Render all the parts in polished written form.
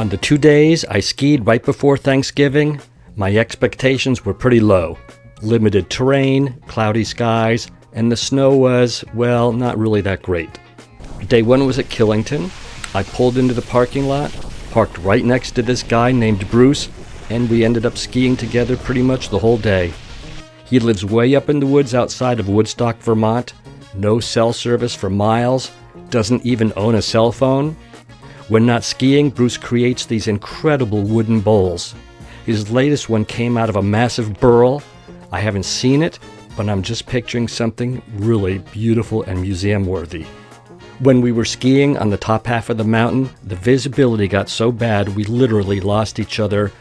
On the 2 days I skied right before Thanksgiving, my expectations were pretty low. Limited terrain, cloudy skies, and the snow was, well, not really that great. Day 1 was at Killington. I pulled into the parking lot, parked right next to this guy named Bruce, and we ended up skiing together pretty much the whole day. He lives way up in the woods outside of Woodstock, Vermont. No cell service for miles, doesn't even own a cell phone. When not skiing, Bruce creates these incredible wooden bowls. His latest one came out of a massive burl. I haven't seen it, but I'm just picturing something really beautiful and museum-worthy. When we were skiing on the top half of the mountain, the visibility got so bad we literally lost each other.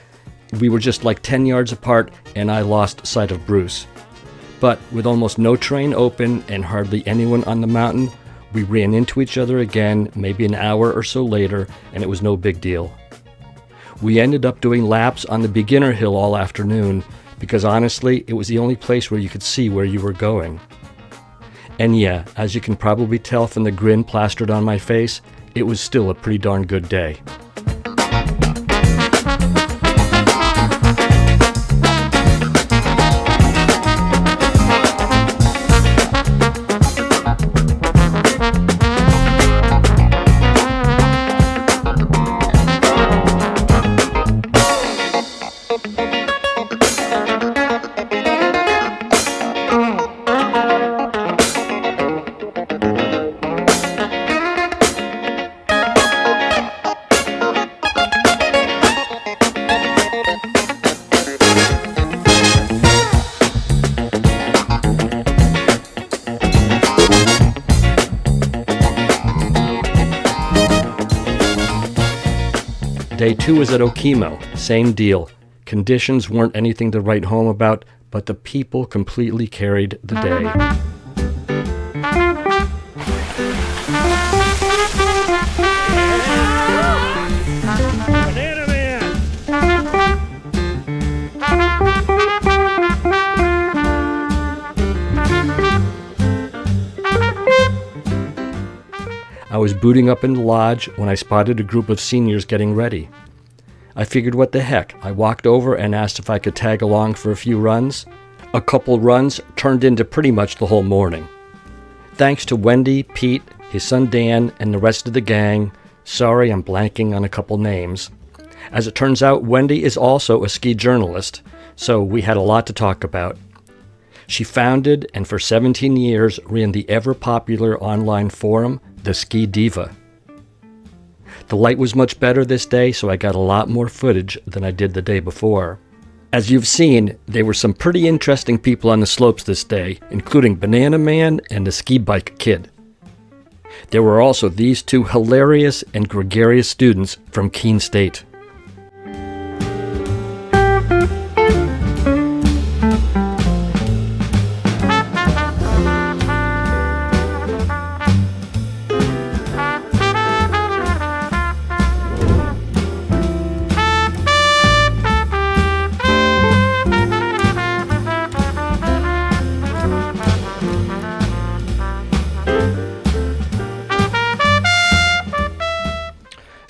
We were just like 10 yards apart, and I lost sight of Bruce. But with almost no terrain open and hardly anyone on the mountain, we ran into each other again maybe an hour or so later, and it was no big deal. We ended up doing laps on the beginner hill all afternoon because honestly, it was the only place where you could see where you were going. And yeah, as you can probably tell from the grin plastered on my face, it was still a pretty darn good day. Day 2 was at Okemo, same deal. Conditions weren't anything to write home about, but the people completely carried the day. Banana Man! I was booting up in the lodge when I spotted a group of seniors getting ready. I figured what the heck, I walked over and asked if I could tag along for a few runs. A couple runs turned into pretty much the whole morning. Thanks to Wendy, Pete, his son Dan, and the rest of the gang. Sorry, I'm blanking on a couple names. As it turns out, Wendy is also a ski journalist, so we had a lot to talk about. She founded and for 17 years ran the ever-popular online forum, The Ski Diva. The light was much better this day, so I got a lot more footage than I did the day before. As you've seen, there were some pretty interesting people on the slopes this day, including Banana Man and the Ski Bike Kid. There were also these two hilarious and gregarious students from Keene State.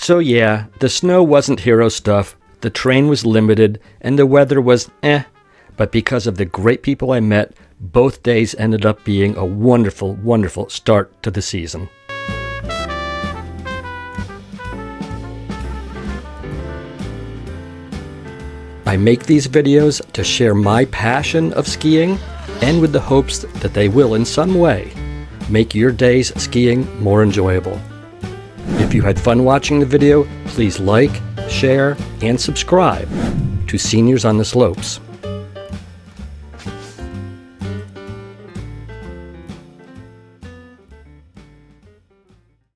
So yeah, the snow wasn't hero stuff, the terrain was limited, and the weather was but because of the great people I met, both days ended up being a wonderful, wonderful start to the season. I make these videos to share my passion of skiing and with the hopes that they will in some way make your days skiing more enjoyable. If you had fun watching the video, please like, share, and subscribe to Seniors on the Slopes.